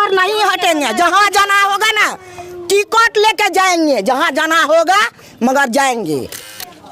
और नहीं हटेंगे। जहाँ जाना होगा ना टिकट लेके जाएंगे, जहाँ जाना होगा मगर जाएंगे।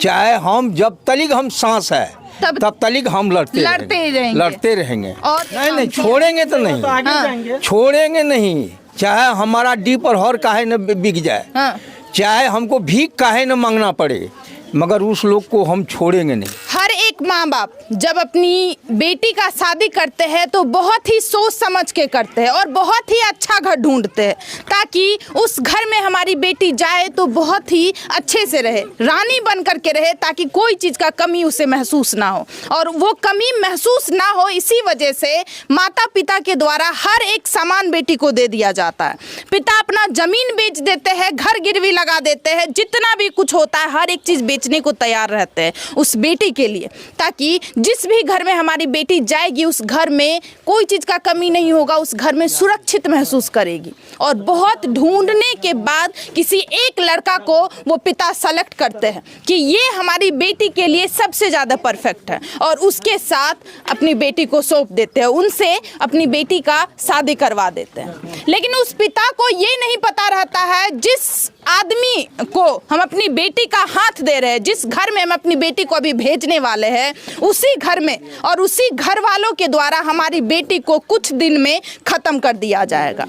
चाहे हम जब तक हम सांस है तब तक हम लड़ते रहेंगे। और नहीं छोड़ेंगे तो नहीं, छोड़ेंगे नहीं। चाहे हमारा डी पर हर काहे न बिक जाए, चाहे हमको भीख काहे न मांगना पड़े, मगर उस लोग को हम छोड़ेंगे नहीं। हर एक माँ बाप जब अपनी बेटी का शादी करते हैं तो बहुत ही सोच समझ के करते हैं और बहुत ही अच्छा घर ढूंढते हैं ताकि उस घर में हमारी बेटी जाए तो बहुत ही अच्छे से रहे, रानी बन करके रहे, ताकि कोई चीज़ का कमी उसे महसूस ना हो। और वो कमी महसूस ना हो इसी वजह से माता पिता के द्वारा हर एक सामान बेटी को दे दिया जाता है। पिता अपना जमीन बेच देते हैं, घर गिरवी लगा देते हैं, जितना भी कुछ होता है हर एक चीज़ बेचने को तैयार रहते हैं उस बेटी के लिए, ताकि जिस भी घर में हमारी बेटी जाएगी उस घर में कोई चीज़ का कमी नहीं होगा, उस घर में सुरक्षित महसूस करेगी। और बहुत ढूंढने के बाद किसी एक लड़का को वो पिता सेलेक्ट करते हैं कि ये हमारी बेटी के लिए सबसे ज़्यादा परफेक्ट है और उसके साथ अपनी बेटी को सौंप देते हैं, उनसे अपनी बेटी का शादी करवा देते हैं। लेकिन उस पिता को ये नहीं पता रहता है जिस आदमी को हम अपनी बेटी का हाथ दे रहे हैं, जिस घर में हम अपनी बेटी को अभी भेजने वाले हैं, उसी घर में और उसी घर वालों के द्वारा हमारी बेटी को कुछ दिन में ख़त्म कर दिया जाएगा।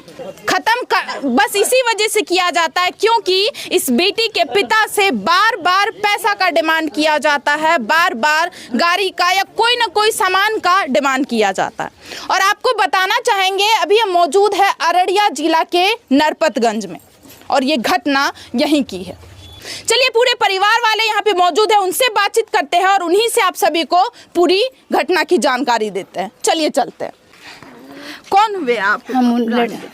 बस इसी वजह से किया जाता है क्योंकि इस बेटी के पिता से बार बार पैसा का डिमांड किया जाता है, बार बार गाड़ी का या कोई ना कोई सामान का डिमांड किया जाता है। और आपको बताना चाहेंगे अभी हम मौजूद है अररिया जिला के नरपतगंज में और ये घटना यहीं की है। चलिए पूरे परिवार वाले यहाँ पे मौजूद है, उनसे बातचीत करते हैं और उन्हीं से आप सभी को पूरी घटना की जानकारी देते हैं। चलिए चलते हैं। कौन हुए आप? हम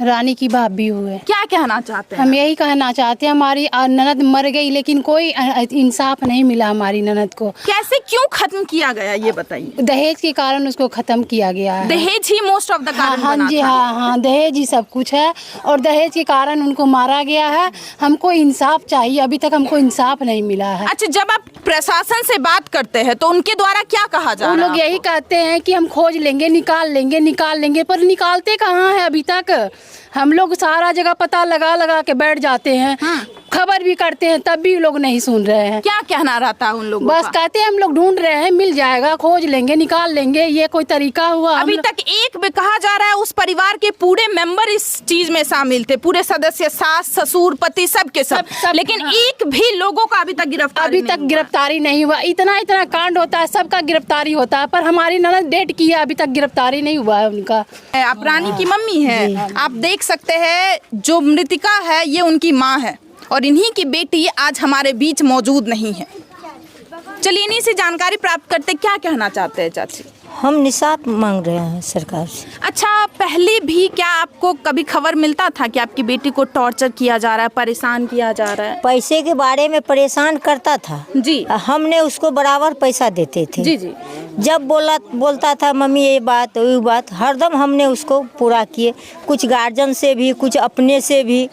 रानी की भाभी हुए। क्या कहना चाहते हैं? हम यही कहना चाहते हैं, हमारी ननद मर गई लेकिन कोई इंसाफ नहीं मिला हमारी ननद को। कैसे क्यों खत्म किया गया ये बताइए। दहेज के कारण उसको खत्म किया गया है। दहेज ही मोस्ट ऑफ द कारण हाँ जी, हाँ दहेज ही सब कुछ है और दहेज के कारण उनको मारा गया है। हमको इंसाफ चाहिए, अभी तक हमको इंसाफ नहीं मिला है। अच्छा, जब आप प्रशासन से बात करते हैं तो उनके द्वारा क्या कहा जा रहा है? वो लोग यही कहते हैं कि हम खोज लेंगे, निकाल लेंगे, पर निकालते कहाँ है अभी तक। हम लोग सारा जगह पता लगा के बैठ जाते हैं, खबर भी करते हैं, तब भी लोग नहीं सुन रहे हैं। क्या कहना रहता है उन लोगों बस कहते हैं हम लोग ढूंढ रहे हैं, मिल जाएगा, खोज लेंगे, निकाल लेंगे। ये कोई तरीका हुआ? अभी तक एक भी कहा जा रहा है उस परिवार के पूरे मेंबर इस चीज में शामिल थे, पूरे सदस्य, सास ससुर पति सबके सब, लेकिन एक भी लोगों का अभी तक गिरफ्तारी नहीं हुआ। इतना कांड होता है, सबका गिरफ्तारी होता है, पर हमारी ननद डेट की है, अभी तक गिरफ्तारी नहीं हुआ है उनका। आप रानी की मम्मी है, आप देख सकते हैं जो मृतिका है ये उनकी माँ है और इन्हीं की बेटी आज हमारे बीच मौजूद नहीं है। चलिए इन्हीं से जानकारी प्राप्त करते, क्या कहना चाहते हैं चाची? हम निसात मांग रहे हैं सरकार से। अच्छा, पहले भी क्या आपको कभी खबर मिलता था कि आपकी बेटी को टॉर्चर किया जा रहा है, परेशान किया जा रहा है? पैसे के बारे में परेशान करता था जी, हमने उसको बराबर पैसा देते थे जी। जब बोलता था मम्मी ये बात वो बात, हरदम हमने उसको पूरा किए, कुछ गार्जियन से भी, कुछ अपने से भी।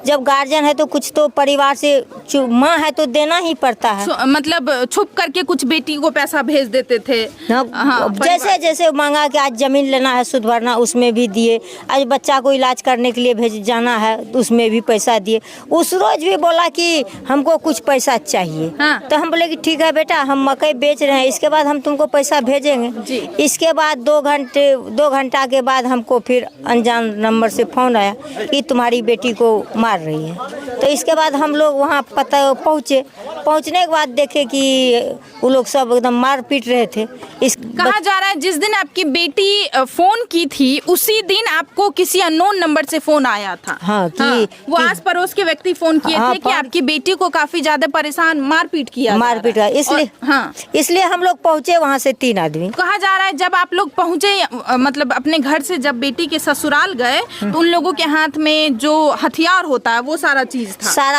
जब गार्जियन है तो कुछ तो परिवार से, माँ है तो देना ही पड़ता है। मतलब छुप करके कुछ बेटी को पैसा भेज देते थे। हाँ, जैसे मांगा कि आज जमीन लेना है सुध भरना, उसमें भी दिए। आज बच्चा को इलाज करने के लिए भेज जाना है उसमें भी पैसा दिए। उस रोज भी बोला कि हमको कुछ पैसा चाहिए। तो हम बोले कि ठीक है बेटा, हम मकई बेच रहे हैं, इसके बाद हम तुमको पैसा भेजेंगे। इसके बाद 2 घंटा के बाद हमको फिर अनजान नंबर से फोन आया कि तुम्हारी बेटी को मार रही है। तो इसके बाद हम लोग वहाँ पहुँचने के बाद देखे कि वो लोग सब एकदम मार पीट रहे थे। कहा जा रहा है जिस दिन आपकी बेटी फोन की थी उसी दिन आपको किसी अननोन नंबर से फोन आया था। हाँ, वो आस पड़ोस के व्यक्ति फोन किए थे कि आपकी बेटी को काफी ज्यादा परेशान मारपीट किया। इसलिए हम लोग पहुँचे वहाँ से 3 आदमी। कहा जा रहा है जब आप लोग पहुँचे, मतलब अपने घर से जब बेटी के ससुराल गए तो उन लोगों के हाथ में जो हथियार होता है वो सारा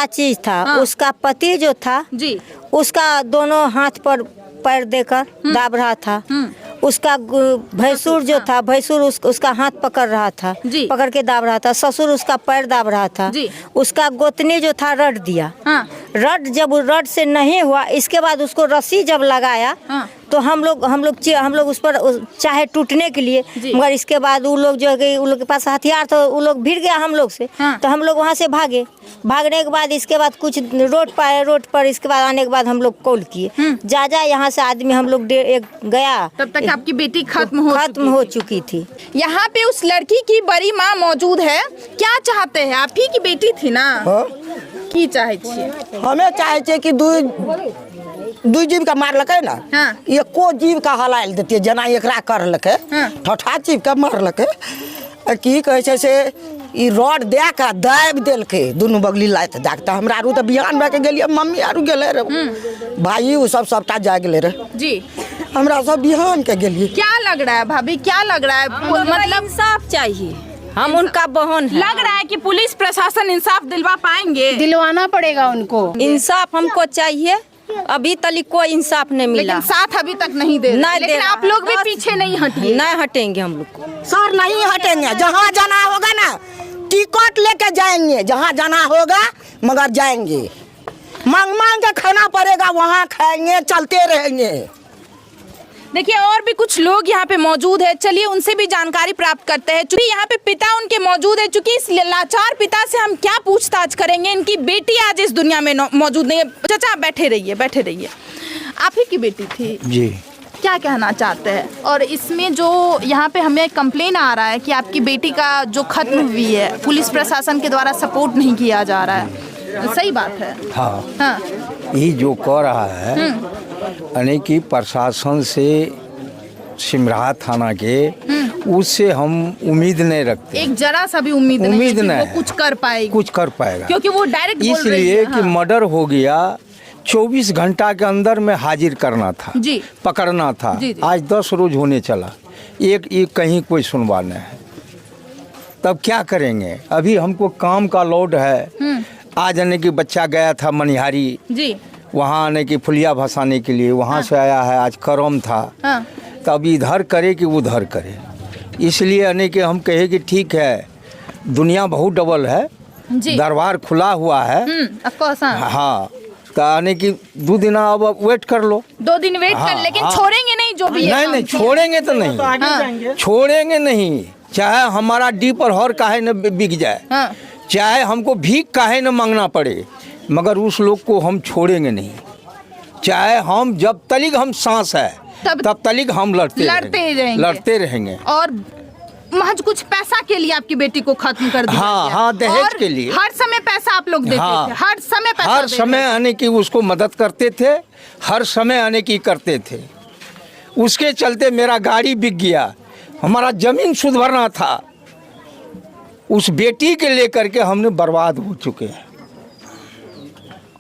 चीज था। उसका पति जो था जी, उसका दोनों हाथ पर पैर देकर दाब रहा था। उसका भैंसुर जो था, भैंसुर उसका हाथ पकड़ रहा था, पकड़ के दाब रहा था। ससुर उसका पैर दाब रहा था। उसका गोतनी जो था रट दिया। रड जब रड से नहीं हुआ, इसके बाद उसको रस्सी जब लगाया तो हम लोग उस पर चाहे टूटने के लिए, मगर इसके बाद वो लोग जो है उन लोग के पास हथियार तो वो लोग भिड़ गया हम लोग से, तो हम लोग वहाँ से भागे। भागने के बाद इसके बाद कुछ रोड पाए, रोड पर इसके बाद आने के बाद हम लोग कॉल किए, जा यहाँ से आदमी हम लोग गया, तब तक आपकी बेटी खत्म हो चुकी थी। यहाँ पे उस लड़की की बड़ी माँ मौजूद है, क्या चाहते हैं? आप ही की बेटी थी ना? की चाहे छिए? हमें चाहे छे कि दू जीव का मारलकै ना, एको जीव का हलाल देतिए, जना एकरा करलकै, ठठा जीव का मारलकै, की कहे छे से ई रड दे के दाबि देलकै दुनू बगली लाइत जाके। तो हमरा आरू तो बिहान भए के गेलिए, मम्मी आरू गेले रे, भाई उ सबटा जा गेले रे जी, हमरा सब बिहान के गेलिए। क्या लग रहा है भाभी, क्या लग रहा है? मतलब इंसाफ चाहिए, हम उनका बहन है। लग रहा है कि पुलिस प्रशासन इंसाफ दिलवा पाएंगे? दिलवाना पड़ेगा उनको, इंसाफ हमको चाहिए। अभी तक कोई इंसाफ नहीं मिला, लेकिन साथ अभी तक नहीं दे रहे। लेकिन आप लोग भी पीछे नहीं हटिए। नहीं हटेंगे हम लोग को, सर नहीं हटेंगे। जहाँ जाना होगा ना टिकट लेके जाएंगे, जहाँ जाना होगा मगर जाएंगे। मांग मांग के खाना पड़ेगा, वहाँ खाएंगे, चलते रहेंगे। देखिए और भी कुछ लोग यहाँ पे मौजूद है, चलिए उनसे भी जानकारी प्राप्त करते हैं। चूंकि यहाँ पे पिता उनके मौजूद है, चूंकि इस लाचार पिता से हम क्या पूछताछ करेंगे, इनकी बेटी आज इस दुनिया में मौजूद नहीं है। चाचा बैठे रहिए, बैठे रहिए। आप ही की बेटी थी जी। क्या कहना चाहते हैं? और इसमें जो यहाँ पे हमें कंप्लेन आ रहा है कि आपकी बेटी का जो खत्म हुई है, पुलिस प्रशासन के द्वारा सपोर्ट नहीं किया जा रहा है, सही बात है? हाँ, ये जो कह रहा है यानी कि प्रशासन से सिमराहा थाना के, उससे हम उम्मीद नहीं रखते। एक जरा सा भी उम्मीद नहीं है कि वो कुछ कर पाएगा, क्योंकि वो डायरेक्ट बोल रही है। इसलिए कि मर्डर हो गया, 24 घंटा के अंदर में हाजिर करना था जी, पकड़ना था। जी। आज 10 रोज होने चला, एक कहीं कोई सुनवाई नहीं है, तब क्या करेंगे? अभी हमको काम का लोड है। आज आने की बच्चा गया था मनिहारी जी, वहाँ आने की फुलिया भसाने के लिए, वहाँ से आया है, आज करम था। तब इधर करे कि उधर करे, इसलिए आने के हम कहे कि ठीक है, दुनिया बहुत डबल है, दरबार खुला हुआ है। हाँ, तो आने की 2 दिन अब वेट कर लो, 2 दिन वेट कर, लेकिन छोड़ेंगे नहीं जो भी है। नहीं छोड़ेंगे तो नहीं, छोड़ेंगे नहीं, चाहे हमारा डी पर हर काहे न बिक जाए, चाहे हमको भीख काहे न मांगना पड़े, मगर उस लोग को हम छोड़ेंगे नहीं। चाहे हम जब तक हम सांस है तब तक हम लड़ते रहेंगे। और महज कुछ पैसा के लिए आपकी बेटी को खत्म कर दिया। हाँ, दहेज के लिए हर समय पैसा आप लोग देते थे, हर समय पैसा हर समय आने की उसको मदद करते थे, हर समय आने की करते थे। उसके चलते मेरा गाड़ी बिक गया, हमारा जमीन सुध भरना था, उस बेटी के लेकर के हमने बर्बाद हो चुके हैं।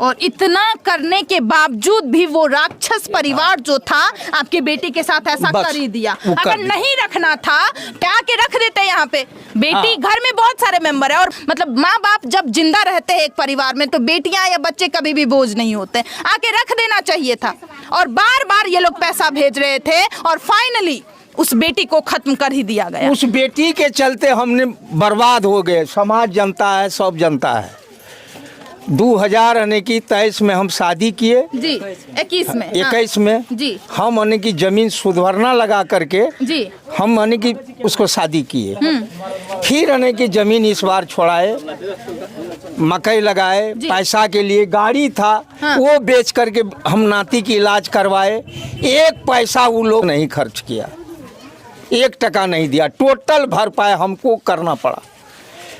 और इतना करने के बावजूद भी वो राक्षस परिवार जो था आपकी बेटी के साथ ऐसा कर ही दिया। अगर नहीं रखना था क्या के रख देते यहाँ पे? बेटी घर में बहुत सारे मेंबर है, और मतलब माँ बाप जब जिंदा रहते हैं एक परिवार में तो बेटियां या बच्चे कभी भी बोझ नहीं होते, आके रख देना चाहिए था। और बार बार ये लोग पैसा भेज रहे थे और फाइनली उस बेटी को खत्म कर ही दिया गया। उस बेटी के चलते हमने बर्बाद हो गए, समाज जनता है, सब जनता है। 2023 में हम शादी किए जी, 21 में जी, हम आने की जमीन सुधरना लगा करके जी, हम आने की उसको शादी किए। फिर आने की जमीन इस बार छोड़ाए, मकई लगाए, पैसा के लिए गाड़ी था वो बेच करके हम नाती की इलाज करवाए। 1 पैसा वो लोग नहीं खर्च किया, 1 टका नहीं दिया, टोटल भरपाई हमको करना पड़ा।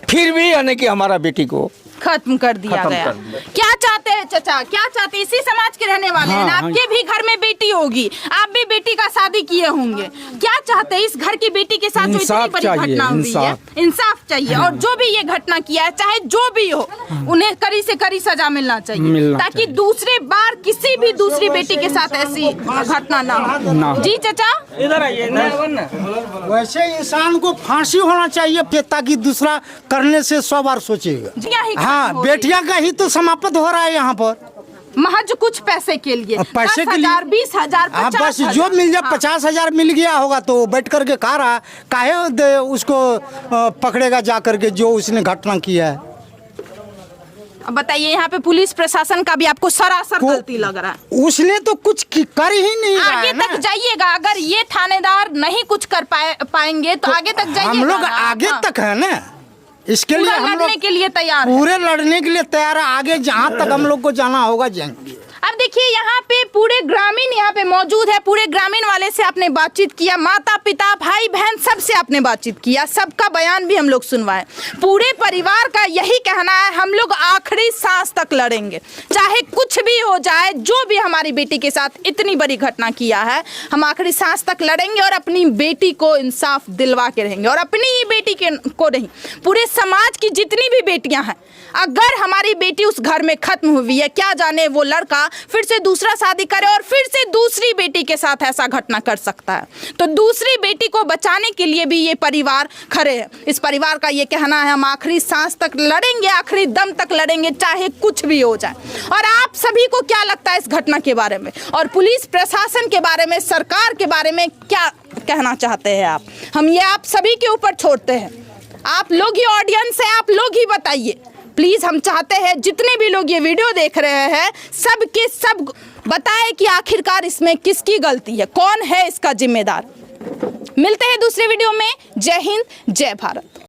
फिर भी यानी कि हमारा बेटी को खत्म कर दिया गया। क्या चाहते हैं चाचा, क्या चाहते हैं? इसी समाज के रहने वाले हैं, आपके भी घर में बेटी होगी, आप भी बेटी का शादी किए होंगे, क्या चाहते हैं? इस घर की बेटी के साथ जो इतनी बड़ी घटना हुई है, इंसाफ चाहिए। और जो भी ये घटना किया है, चाहे जो भी हो, उन्हें कड़ी से कड़ी सजा मिलना चाहिए, ताकि दूसरे बार किसी भी दूसरी बेटी के साथ ऐसी घटना ना हो। जी चाचा, इधर आइए। वैसे इंसान को फांसी होना चाहिए ताकि दूसरा करने से 100 बार सोचेगा। हाँ, बेटियां का ही तो समाप्त हो रहा है यहाँ पर, महज कुछ पैसे के लिए, 10,000, 20,000, 50,000, बस जो मिल जाए। 50,000 मिल गया होगा तो बैठ करके खा रहा है, काहे उसको पकड़ेगा जा करके जो उसने घटना किया है। अब बताइए, यहाँ पे पुलिस प्रशासन का भी आपको सरासर गलती लग रहा है। उसने तो कुछ कर ही नहीं रहा आगे है ना। तक जाइएगा, अगर ये थानेदार नहीं कुछ कर पाएंगे तो आगे तक जाइएगा। हम लोग ना। आगे हाँ। तक है ना, इसके लिए हम लड़ने लोग के लिए तैयार है। पूरे लड़ने के लिए तैयार है। आगे जहाँ तक हम लोग को जाना होगा जाएंगे। अब देखिए, यहाँ पे पूरे ग्रामीण यहाँ पे मौजूद है। पूरे ग्रामीण वाले से आपने बातचीत किया, माता पिता भाई बहन सबसे आपने बातचीत किया, सबका बयान भी हम लोग सुनवाए। पूरे परिवार का यही कहना है, हम लोग आखिरी सांस तक लड़ेंगे, चाहे कुछ भी हो जाए। जो भी हमारी बेटी के साथ इतनी बड़ी घटना किया है, हम आखिरी सांस तक लड़ेंगे और अपनी बेटी को इंसाफ दिलवा के रहेंगे। और अपनी ही बेटी को नहीं, पूरे समाज की जितनी भी बेटियां हैं, अगर हमारी बेटी उस घर में खत्म हुई है, क्या जाने वो लड़का फिर से दूसरा शादी करे और फिर से दूसरी बेटी के साथ ऐसा घटना कर सकता है। तो दूसरी बेटी को बचाने के लिए भी ये परिवार खड़े हैं। इस परिवार का ये कहना है, हम आखिरी सांस तक लड़ेंगे, आखिरी दम तक लड़ेंगे, चाहे कुछ भी हो जाए। और आप सभी को क्या लगता है इस घटना के बारे में, और पुलिस प्रशासन के बारे में, सरकार के बारे में क्या कहना चाहते हैं आप? हम ये आप सभी के ऊपर छोड़ते हैं। आप लोग ही ऑडियंस है, आप लोग ही बताइए प्लीज। हम चाहते हैं जितने भी लोग ये वीडियो देख रहे हैं, सब के सब बताएं कि आखिरकार इसमें किसकी गलती है, कौन है इसका जिम्मेदार। मिलते हैं दूसरे वीडियो में। जय हिंद, जय भारत।